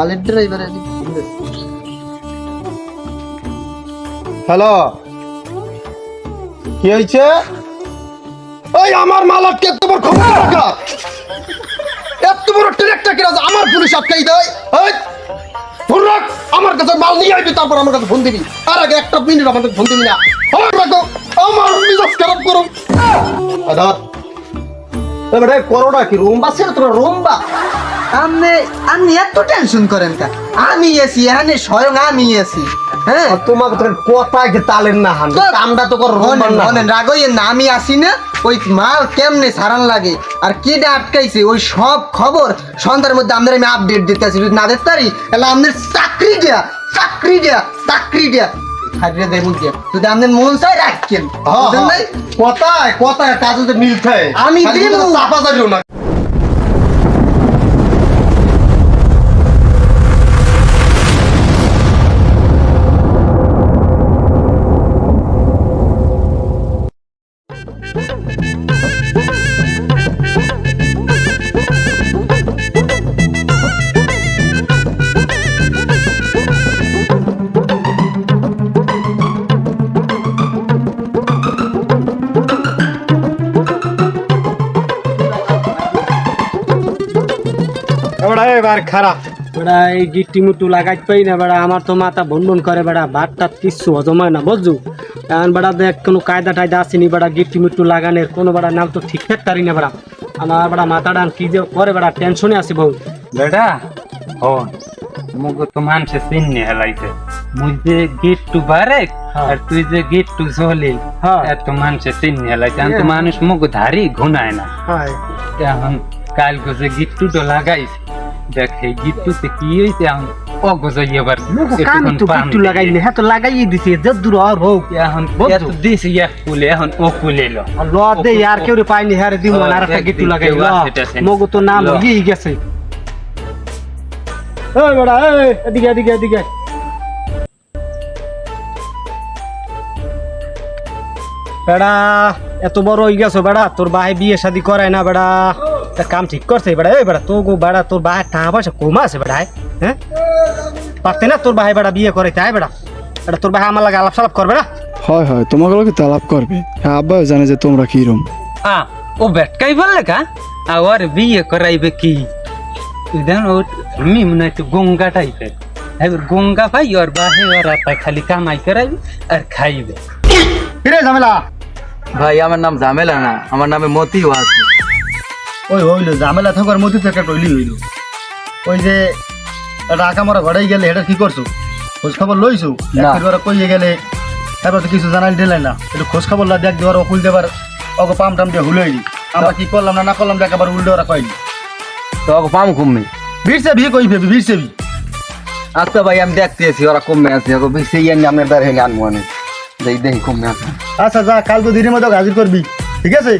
মালের driver. Hello, কি হয়েছে? ওই আমার মাল আটকে এত বড় খবর রাখা, এত বড় ট্রাকটা কিনা আমার পুলিশ আটকাই দেয়। ফোন রাখ, আমার কাছে মাল নিয়ে আসবি, তারপর আমার কাছে ফোন দিবি। তার আগে একটা মিনিট আমাদের ফোন দিবি না। রাখো, আমার মিজাজ খারাপ করো। এবারে করোনা কি রুম্বা ছিল তোমার? রুম্বা আপনি এত টেনশন করেন কা? আমি এসি এখানে স্বয়ং আমি এসি। হ্যাঁ, তোমাকে তোর কথা তালেন না হান আমরা তো কর বলেন রাগইয়েন না, আমি আসি না। ওই মাল কেমনে সারান লাগে আর কেডা আটকাইছে ওই সব খবর সন্ধ্যার মধ্যে আমাদের আমি আপডেট দিতে আসি। যদি না দিতে পারি তাহলে আমাদের চাকরি দেয়া হারিয়ে দেয় বুঝিয়ে। যদি আমাদের মন চাই রাখেন, কথায় কথায় কাজে মিলছে। আমি দিব চাপা যাবেও না। এবার খারাপ বেড়া, এই গিট্টি মুটু লাগাইতে পাই না বেড়া। আমার তো মাথা ভন করে বেড়া, ভাত টাত কিচ্ছু হজম হয় না বুঝছু। এখন বেড়া দেখ কোনো কায়দা টায়দা আসেনি বেড়া, গিট্টি মুটু লাগানোর কোনো বেড়া নাম তো ঠিকঠাক পারি না বেড়া। আমার বেড়া মাথাটা কি যে করে বেড়া, টেনশনে আছি বহু বেটা। হন মুগ তো মানুষে চিন্নি হেলাইছে, মুই যে গিট টু বারে আর তুই যে গিট টু জলি, এত মানুষে চিন্নি হেলাইছে। এখন তো মানুষ মুগ ধারি ঘুনায় না। এখন কাল গোজে গিট টু তো লাগাইছে, দেখ এই গিট টুতে কি হয়েছে এখন অগজে এবার লাগাইলে হ্যাঁ তো লাগাইয়ে দিছে দূর আর হোক। এখন দিছে এক কুলে, এখন ও কুলে লো ল দে আর কেউ পাইনি হ্যাঁ দিব আর একটা গিট্টু লাগাই মগো তো নাম হয়েই গেছে। এই বেড়া, এই এদিকে এদিকে এদিকে। বেড়া এত বড় হয়ে গেছো বেড়া, তোর ভাই বিয়ে শাদী করায় না বেড়া, কাম ঠিক করছে বেড়া। এই বেড়া তো গো বেড়া, তোর ভাই টাকা পয়সা কম আছে বেড়া। হ্যাঁ পারতে না তোর ভাই বেড়া বিয়ে করে তাই বেড়া? এটা তোর ভাই আমার লাগে আলাপ সালাপ করবে না? হয় হয়, তোমাকে লোকে তালাপ করবে। হ্যাঁ, আব্বাও জানে যে তোমরা কিরম। ও বেটকাই বললে কা আর বিয়ে করাইবে কি? আমি মনে হয় গঙ্গা টাইপের, এবার গঙ্গা ভাই ওর বাহে ওরা খালি কামাই করাইবে আর খাইবে। কিরে ঝামেলা? ভাই আমার নাম ঝামেলা না, আমার নামে মতিও আছে। ওই হইলো ঝামেলা থাকার মধ্যে তো একটা টইলি হইলো। ওই যে রাখা মরা ঘরেই গেলে এটা কি করছো? খোঁজ খবর লইছো? একবার কইয়ে গেলে তারপর তো কিছু জানাই দিলাই না। একটু খোঁজ খবর লা দেখ দেওয়ার অকুল দেবার অগ পাম টাম দিয়ে হুলইলি। আমরা কি করলাম না করলাম দেখ আবার উল্টো ওরা কইলি তো পাম কমবে ভিড়ছে বিয়ে কই ভেবি ভিড়ছে বি। আচ্ছা ভাই আমি দেখতেছি ওরা কমে আছে, সেই আমি বের হয়ে আনবো অনেক দেখি কমে আছে। আচ্ছা যা, কাল তো দিনের মতো হাজির করবি, ঠিক আছে?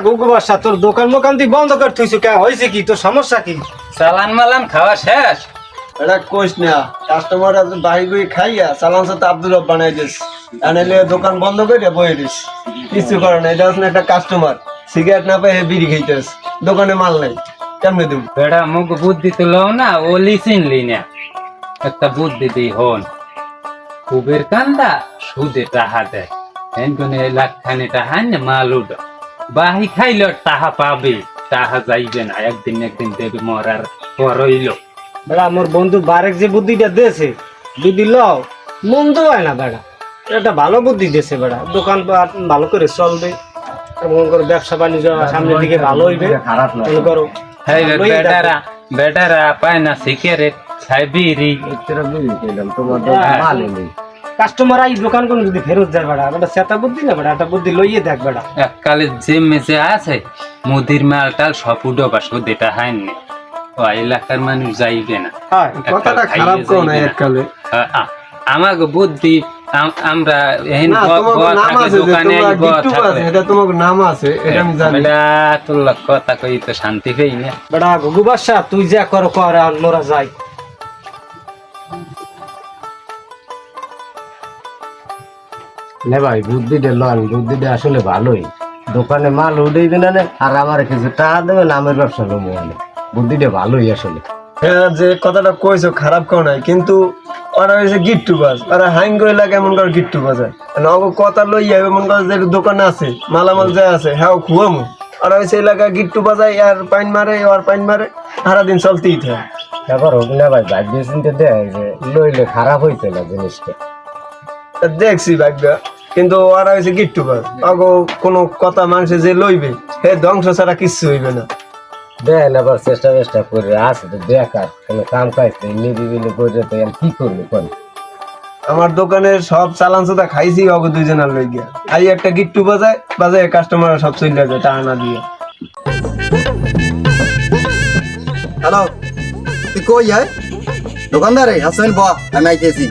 গুগু বাসা তোর দোকান মোকান তুই বন্ধ করে থইছো কে? হয়েছে কি তোর সমস্যা কি? চালান মালান খাওয়া শেষ? এটা কোশ না, কাস্টমার বাহি বই খাইয়া চালান সাথে আব্দুল রব বানাই দিস, আনাইলে দোকান বন্ধ করে বয়ে দিস। কিছু করে না, এটা হচ্ছে একটা কাস্টমার সিগারেট না পাই বিড়ি খাইতেস, দোকানে মাল নাই, কেমনে দেব? বেড়া মুখ বুদ্ধি তো লও না, ওলি চিনলি না। একটা বুদ্ধি দিই হন, কুবের কান্দা সুদে টাহা দেয়, এনকনে লাখখানে টাহা না মাল উড বাহি খাইল টাহা পাবে, টাহা যাইবে না, একদিন একদিন দেবে মরার পরইল। বেড়া মোর বন্ধু বারেক যে বুদ্ধিটা দিয়েছে, বুদ্ধি লও মন্দ হয় না বেড়া, এটা ভালো বুদ্ধি দিয়েছে বেড়া। দোকান ভালো করে চলবে এবং ব্যবসা বাণিজ্য সামনের দিকে ভালো হইবে। মনে করো বেটারা বেটারা পায় না সিগারেট খাই বিড়ি, কাস্টমার এই দোকান কোন যদি ফেরত যায় বেড়া, ওটা সেটা বুদ্ধি না বেড়া, একটা বুদ্ধি লইয়ে দেখ বেড়া। এককালে যে মেজে আছে মুদির মাল টাল সব উডবা সুদেটা হাইনি, ও এলাকার মানুষ যাইবে না। কথাটা খারাপ করো না এককালে। আমাকে বুদ্ধি আমরা কথা কই তো শান্তি পেই না বেড়া। ঘুঘু বাসা তুই যা করো কর, মোরা যাই। না ভাই বুদ্ধিটা লন, বুদ্ধিটা আসলে ভালোই। দোকানে মাল উঠেই দিন না, আর আমার কিছু টাকা দেবেন, আমার ব্যবসা করবো মানে। বুদ্ধিটা ভালোই আসলে। হ্যাঁ, যে কথাটা কইছো খারাপ কেউ নাই, কিন্তু ওরা হয়েছে গিট্টু বাজ, ওরা হাইং করে লাগে এমন করে গিট্টু বাজায়। কথা লইয়া এমন করে যে দোকানে আছে মালামাল যা আছে হ্যাঁ খুয়ামু, ওরা হয়েছে এলাকা গিট্টু বাজায় আর পাইন মারে, আর পাইন মারে, সারাদিন চলতেই থাকে। ব্যাপার হোক না ভাই, ভাগ্য চিন্তা দেয় যে লইলে খারাপ হইতো না জিনিসটা। তা দেখছি ভাগ্যা, কিন্তু ওরা হয়েছে গিট্টু বাজ, আগো কোনো কথা মানুষে যে লইবে হে ধ্বংস ছাড়া কিচ্ছু হইবে না। দেন আবার চেষ্টা করে আছে তো বেকার, কোনো কাম কাজ নেই, নিবিলি করে তো আর কি করবো কোন। আমার দোকানের সব চালান চোদা খাইছি অগো দুইজনের লই গিয়া, আই একটা গিট্টু বাজায় বাজায় কাস্টমার সব চলে যায় টাকা না দিয়ে। হ্যালো, তুই কই আয়? দোকানদার হাসেন ব, আমি আইতেছি।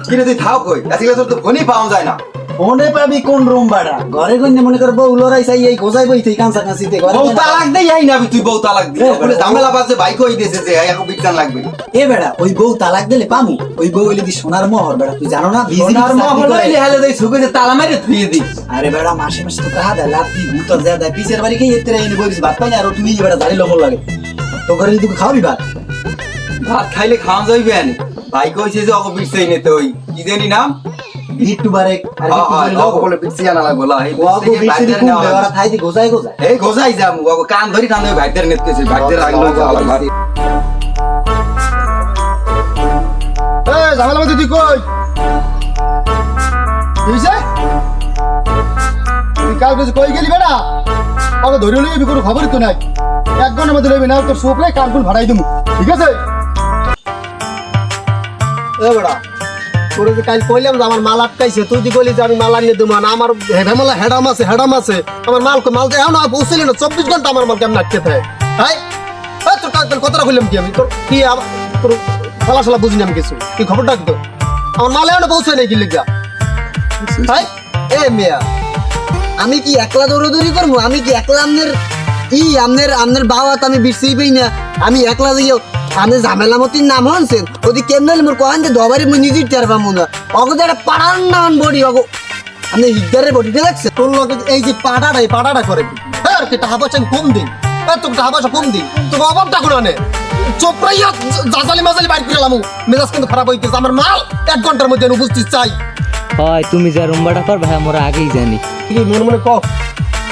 কিরে তুই থাও কই? আজকে তোর তো ফোনই পাওয়া যায় না। ফোনে পাবি কোন রুম ভাড়া? ঘরে গন্যে মনে কর বউ লড়াই চাই এই গোজাই বইতে কাঁচা কাঁচিতে ঘরে বউ তালাক দেই আই না, তুই বউ তালাক দি বলে ঝামেলা বাজে ভাই কই দিয়েছে যে এখন বিজ্ঞান লাগবে। এ বেড়া ওই বউ তালাক দিলে পামু, ওই বউ হইলে দি সোনার মোহর বেড়া, তুই জানো না? সোনার মহল হইলে হেলে দেই সুকে যে তালা মাইরে থুইয়ে দিস। আরে বেড়া মাসে মাসে তো টাকা দেয়, লাভ দি ভূত যা দেয়, পিছের বাড়ি খেয়ে এতে এনে বইছিস ভাত পাই না, আর তুই বেড়া দাঁড়ি লবণ লাগে তো ঘরে তুই খাওয়াবি ভাত? ভাত খাইলে খাওয়া যাইবে আনি। ভাই কইছে যে অগো বিছাই নিতে ওই কি জানি নাম ভিট্টু বারেক আর অগো বলে বিছিয়া না লাগবো লা এই ওগো বিছরি কোন বেড়া থাই দি গোজাই গোজাই এই গোজাই যামু অগো কান ধরি টান ধরে ভাইদের নেতেছে ভাইদের লাগলো যাওয়া ভাই। এই ঝামেলা মধ্যে তুই কই? কি হইছে? তুই কাল কিছু কই গেলি বেটা? ওকে ধরে লইবি, কোনো খবরই তো নাই। 1 ঘন্টার মধ্যে লইবি, না তোর চোখ নাই কান ফুল ভাড়াই দিমু, ঠিক আছে? এ বেড়া, তোরে যে কাল কইলাম যে আমার মাল আটকাইছে, তুই দি কইলি যে আমি মাল আনিয়ে দেবো না। আমার হেডামালা হেডাম আছে আমার মাল মাল এখন পৌঁছলি না, 24 ঘন্টা আমার মাল কেমন আটকে থাকে। হাই তোর কাল কথাটা কইলাম কি আমি? তোর কি তোর ফলাফলা বুঝিনি আমি কিছু, কি খবরটা কি তোর? আমার মাল এখন পৌঁছে নাই কি লিখা? হাই এ মিয়া, আমি কি একলা দৌড়াদৌড়ি করবো? আমি কি একলা আমনের বাবা তো আমি বিরসেই পাই না। আমি একলা যাইও আমি ঝামেলা মতির নাম হনছেন ওদি কেমন মোর কহান যে দবারে মুই নিজে টের পামু না। অগো যে একটা পাড়ার নাম বডি অগো আপনি হিগদারের বডিটা লাগছে তোর লগে এই যে পাড়াটা করে হ্যাঁ কি টাকা পয়সা কম দিন, তোকে টাকা পয়সা কম দিন, তোকে অভাবটা কোনো নে চোপড়াইয়া জাজালি মাজালি বাইর করে লামু, মেজাজ কিন্তু খারাপ হইতেছে। আমার মাল 1 ঘন্টার মধ্যে উপস্থিত চাই। হয় তুমি যা রুমবাটা পার ভাই আমরা আগেই জানি। কি মনে ক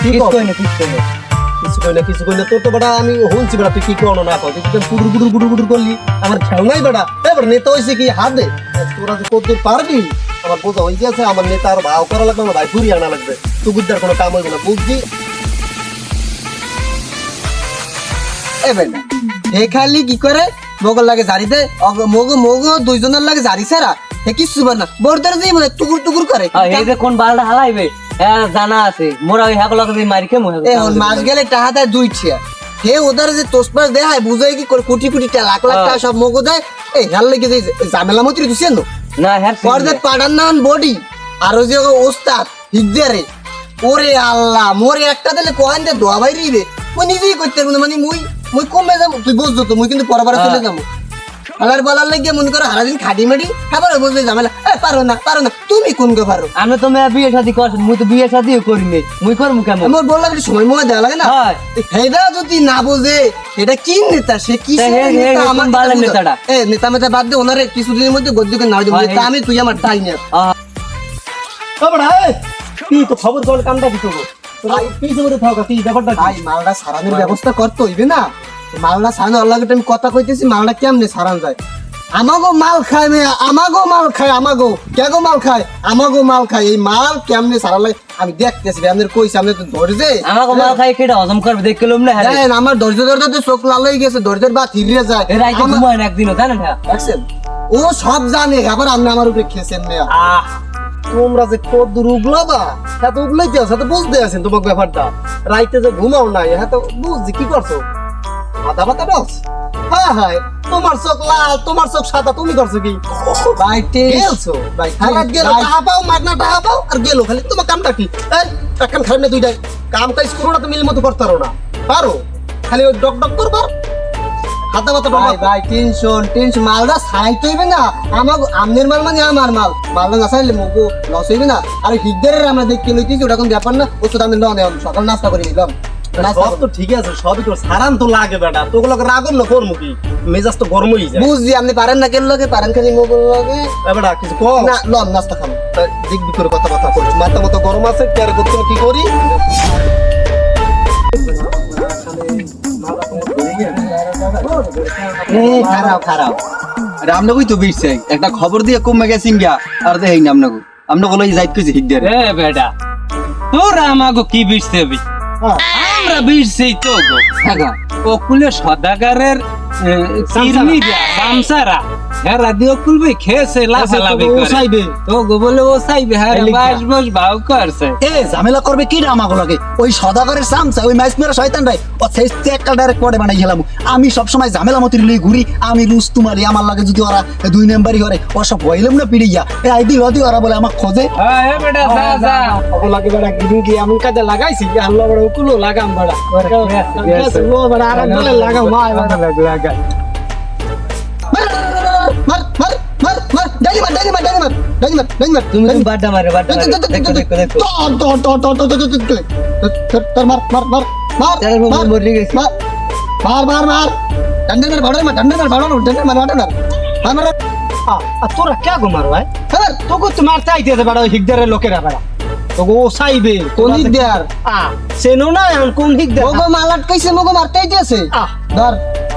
কিছু কই না কিছু কই না তোর তো বেটা আমি শুনছি বেটা তুই কি করো না কর, তুই গুড়ুর করলি আমার খেয়াল নাই বেটা। এবার নেতা হয়েছে কি হাত দে, তোরা যে কতদূর পারবি আমার বোঝা হয়ে গেছে। আমার নেতা আর ভাও করা লাগবে, আমার ভাই ঘুরিয়ে আনা লাগবে, তুই গুদ্দার কোনো কাম হইবে না বুঝবি। এ বেটা এ খালি কি করে মগল লাগে জারি দে, মগো দুইজনের লাগে জারি ছাড়া এ কিছু না বর্দার যে মানে টুকুর করে এই যে কোন বালটা হালাইবে জানা আছে মোরা ওই হাগলকে দিয়ে মারি খেমু। এখন মাস গেলে টাকা দেয় 2 টিয়া, হে ওদের যে তোসপাস দেয় বুঝাই কি করে কোটি টাকা লাখ টাকা সব মগো দেয়। এই হেল লেগে যে ঝামেলা মতি দিছেন না হ্যাঁ পর যে পাড়ার নাম বডি আর ওই যে ওস্তাদ হিদ্দারে ওরে আল্লাহ মোরে একটা দিলে কোহান দে দোয়া বাইরে রে মুই নিজেই করতে পারবো না, মানে মুই কমে যাবো তুই বুঝতো তো মুই কিন্তু পরবার চলে যাবো। আলার বলার লাগে মনে করো সারাদিন খাটি মাটি খাবার বুঝবে ঝামেলা পারো না তুমি কোন গে পারো? আমি তো মেয়ে বিয়ে শাদী করছি, মুই তো বিয়ে শাদীও করি নাই, মুই করবো কেমন? আমার বললাম একটু সময় মনে দেওয়া লাগে না। হেডা যদি না বোঝে এটা কি নেতা, সে কি নেতা? আমার বালের নেতাটা নেতা মেতা বাদ দে, ওনারে কিছুদিনের মধ্যে গদ্যকে না দেবো নেতা আমি, তুই আমার তাই না কি তো খবর কল কামটা কি করবো মালটা সারানোর ব্যবস্থা করতে হইবে না। মালটা সারানো আল্লাহ আমি কথা কইতেছি, মালটা কেমনে সারান যায়? আমাগো মাল খায় মেয়ে, আমাগো মাল খায়, আমাগো কেগো মাল খায়, আমাগো মাল খায়। এই মাল কেমনে সারালে আমি দেখতেছি, আপনাদের কইছি আপনি তো ধৈর্যে আমাকে মাল খাই কেটে হজম করবে দেখলাম না। হ্যাঁ আমার ধৈর্য তো চোখ লাল হয়ে গেছে, ধৈর্যের বা থিরিয়ে যায় একদিনও জানেন দেখছেন ও সব জানে। আবার আপনি আমার উপরে খেয়েছেন মেয়া, তোমরা যে কত দূর উগলাবা হ্যাঁ তো উগলাইতে আছো, তো বুঝতে আছেন তোমাকে ব্যাপারটা। রাইতে যে ঘুমাও নাই হ্যাঁ তো বুঝছি কি করছো, মাথা মাথা ডস। হ্যাঁ হ্যাঁ তোমার চোখ লাল, তোমার চোখ সাদা, তুমি করছো কি ভাই? গেলছো ভাই গেল টাকা পাও, মাগনা টাকা পাও আর গেলো খালি। তোমার কামটা কি? এই টাকা খাই না দুইটাই কাম কাজ করো না, তুমি মিল মতো করতে পারো না, পারো খালি ওই ডক ডক করবার। হাতে মাথা ডমা ভাই টেনশন মালদা সাইট হইবে না আমার আমনের মাল মানে আমার মাল মালদা না সাইলে মগো লস হইবে না আর হিগদারের আমরা দেখতে লইতেছি ওটা কোন ব্যাপার না ও তো দাম না সকাল নাস্তা করে নিলাম সব তো ঠিক আছে সবই তো সারান তো লাগে বেটা তোগুলোকে রাগন না করমু কি মেজাজ তো গরম হয়ে যায় বুঝছি আপনি পারেন না কেন লগে পারেন খালি মগো লগে বেটা কিছু কম না লন নাস্তা খাম দেখবি করে কথা করছি মাথা মতো গরম আছে কেয়ার করতে কি করি খারাপ আরে আমরা কই তো বিরছে একটা খবর দিয়ে কমে গেছিন গিয়া আর দেই না আপনাকে আমরা কই যাইত কইছি হিগদার এ বেটা তোরা আমাকে কি বিরছেবি আমরা বিরছেই তো গো ওকুলে সদাগারের চিরনি দিয়া সামসারা হেরা দিয়ে ওকুলবে খেয়েছে লাফালাফি করে তো গো বলে ও চাইবে হ্যাঁ বাস ভাও করছে এ ঝামেলা করবে কি রে আমাকে লাগে ওই সদাগরের সামসা ওই মাইস মেরা শয়তান রাই ও সেইতে একটা ডাইরেক্ট পড়ে বানাই গেলাম আমি সব সময় ঝামেলা মতির লই ঘুরি আমি রুস্তুমারি আমার লাগে যদি ওরা 2 নাম্বারই করে ও সব হইলাম না পিড়ি গিয়া এ আইদি লদি ওরা বলে আমাকে খোঁজে হ্যাঁ এ বেটা যা যা ওকে লাগে বড় গিরি এমন কাজে লাগাইছি আল্লাহ বড় ওকুলো লাগাম বড় ও বড় আর বলে লাগাও মা লাগাই মার মার মার মার ডাইনি মার তুমি বাড্ডা মারে দেখো তোর মার মার মার মার তারে মোবাইল বদলে গেছে মার মার মার ডন্ডে মার আর তোরা কে গো মার ভাই তোকে তো মারতে আইতেছে বড় হিগদারের লোকেরা বড় তোকে ও চাইবে কোন হিগদার চেনো না এখন কোন হিগদার মগো মালাট কইছে মগো মারতেই দিয়েছে আহ ধর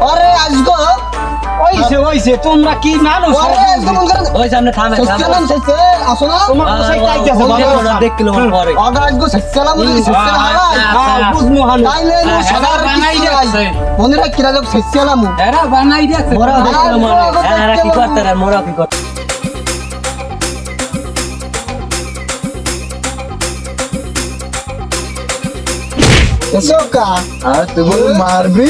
আরে আজগো ওইছে তোমরা কি মানুষ আরে আজগো মন করে ওই সামনে থামে সালাম শেষে আসো না তোমার তো চাইতে আইতেছে বাবা দেখলো পরে আগা আজগো সালাম বলি সালাম বুঝমু হান তাইলে সাদার বানাই দিয়েছে মনে রাখ কিরা যাব সালাম এরা বানাই দিয়েছে মোরা দেখলো মনে এরা কি করতে আর মোরা কি করতে এসোকা আর তুই মারবি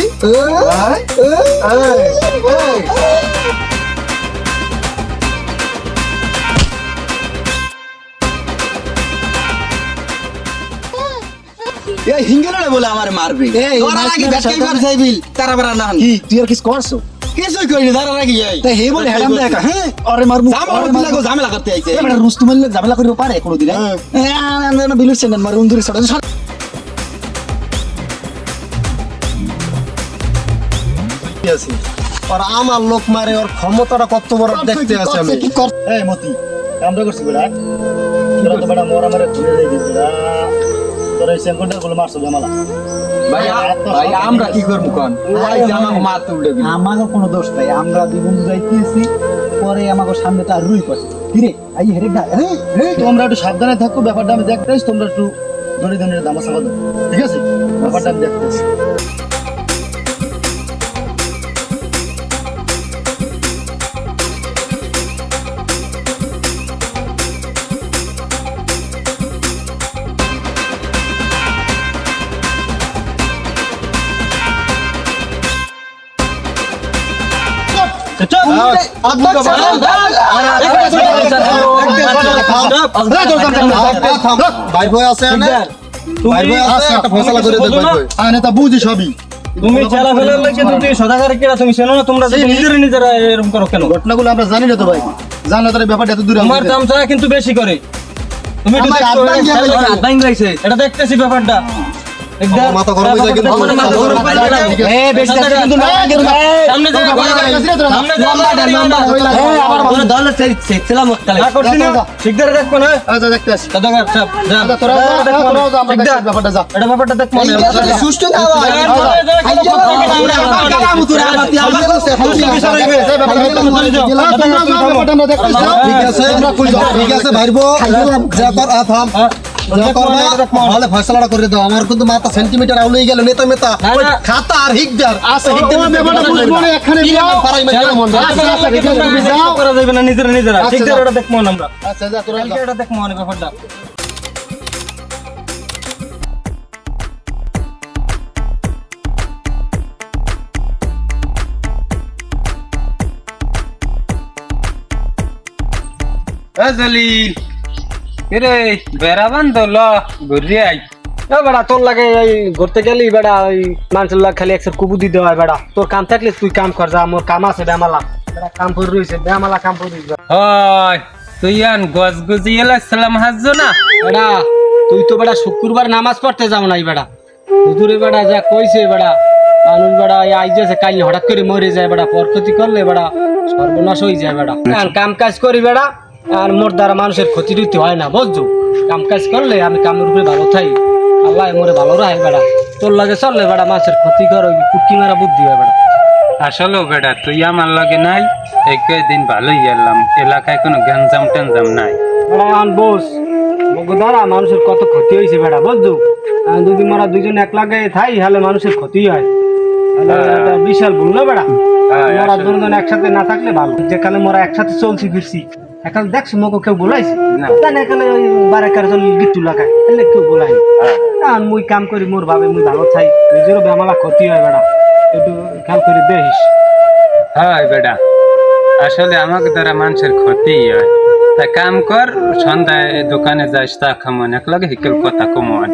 এই হিঙ্গেলে বলে আমার মারবে তোরা লাগি ব্যাটকে মার যাইবিল তারা বারা না কি তুই আর কিছু করছো কিছুই কইনি তারা লাগি যাই তাই হে বলে হেডাম দেখা হ্যাঁ আরে মারমু ঝামেলা করতে আইছে এবারে রুস্তুম আলী ঝামেলা করিব পারে কোনোদিন না বিলুর সেন্ডার মারে উন্দুরি সড়া আছে আর আমার লোক মারে ওর ক্ষমতাটা কত বড় দেখতে আছে আমি কি কর এই মতি কামটা করছিস বড়া তোরা তো বড় মোরা মারে ধরে যাই দিছরা তোরা এই সেন্টারটা গুলো মারছো জামালা ভাই আমরা কি করব কোন ওই যে আমাকে মারতে উঠে দিল আমারও কোনো দোষ নাই আমরা দুই বন্ধু যাইতেছি পরে আমাকে সামনেটা রুই করছে কিরে আই হেরে গা এই তোমরা একটু সাবধানে থাকো ব্যাপারটা আমি দেখতেছি তোমরা একটু ধরে ধরে দামাসা করো ঠিক আছে ব্যাপারটা আমি দেখতেছি ভাই ভাই আছে না ভাই ভাই আছে একটা ফয়সালা করে দে ভাই ভাই আনে তা বুঝি সবই তুমি চালা ফেলার লাগে তুমি সদাগর কেরা তুমি চেনো না তোমরা নিজেরা এরকম করো কেন ঘটনাগুলো আমরা জানি না তো ভাই জানলে তার ব্যাপারটা এত দূরে তোমার দাম চায় কিন্তু বেশি করে তুমি একটু আমার দেখো, আব্বাই গিয়ে বলছে। আদাইন গাইছে এটা দেখতেছি ব্যাপারটা মাথা গরম হয়ে যায় কিন্তু বেশি দেখো কিন্তু না সামনে যা সামনে যা আবার বলে দলে সেলাম মক্কালে ঠিকদার দেখো না আচ্ছা দেখতে আসি সদাগর সাহেব যা আচ্ছা তোরা আমরা দেখি ব্যাপারটা যা এটা ব্যাপারটা দেখ মনে সুষ্ঠু না ভাই ঠিক আছে ঠিক আছে ভাইবো যা কর থাম যা করবা ভালো ফয়সালাটা করে দাও আমার কিন্তু মাথা সেন্টিমিটার আউলেই গেল নেতা মেতা ওই খাতা আর হিকদার আছে হিকদার ব্যাপারটা বুঝবো না এখানে যাও পারাই মানে মন তুমি যাও করা যাবে না নিজেরা নিজেরা আচ্ছা, ঠিকদার যাও। এটা দেখ মনে আমরা আচ্ছা যা তোরা যা। এটা দেখ মনে ব্যাপারটা জলিল কিরে বেড়াবান তো ল ঘুরে আই বেড়া তোর লাগে এই ঘুরতে গেলি বেড়া ওই মানুষের লাগে খালি একসাথে কুবু দিতে হয় বেড়া তোর কাম থাকলে তুই কাম কর যা মোর কাম আছে বেমালা বেড়া কাম করে রয়েছে বেমালা কাম করে রয়েছে হয় তুই আন গজ গুজি সালাম হাজছো না বেড়া তুই তো বেড়া শুক্রবার নামাজ পড়তে যাও নাই বেড়া হুজুরে বেড়া যা কইছে বেড়া মানুষ বেড়া আইজেছে কাল হঠাৎ করে মরে যায় বেড়া পরক্ষতি করলে বেড়া সর্বনাশ হয়ে যায় বেড়া আর কাম কাজ করি বেড়া আর মোর দ্বারা মানুষের ক্ষতি টতি হয় না বুঝছো কাম কাজ করলে আমি কামের উপরে ভালো থাকি আল্লাহ মোরে ভালো রাখে বেড়া তোর লাগে চললে বেড়া মানুষের ক্ষতি কর ওই পুটকি মারা বুদ্ধি হয় বেড়া আসলে বেটা তুই আমার লগে নাই এই কয়েকদিন ভালোই এলাম এলাকায় কোনো গ্যাঞ্জাম ট্যাঞ্জাম নাই বেড়া আন বস মগ দ্বারা মানুষের কত ক্ষতি হয়েছে বেড়া বুঝছো যদি মোরা দুজন এক লাগে থাই হলে মানুষের ক্ষতি হয় তাহলে এটা বিশাল ভুল না বেড়া মোরা দুজন একসাথে না থাকলে ভালো যেখানে মোরা একসাথে চলছি ফিরছি এখন দেখছো মগো কেউ বলাইছে জানে এখানে ওই বারেকার জন গিট্টু লাগায় এলে কেউ বলাই আর মুই কাম করি মোর ভাবে মুই ভালো চাই নিজেরও বেমালা ক্ষতি হয় বেড়া একটু খেয়াল করে দেখিস হয় বেটা আসলে আমাকে দ্বারা মানুষের ক্ষতি হয় তা কাম কর সন্ধ্যায় দোকানে যাস তা খামন এক লগে হিকেল কথা কমন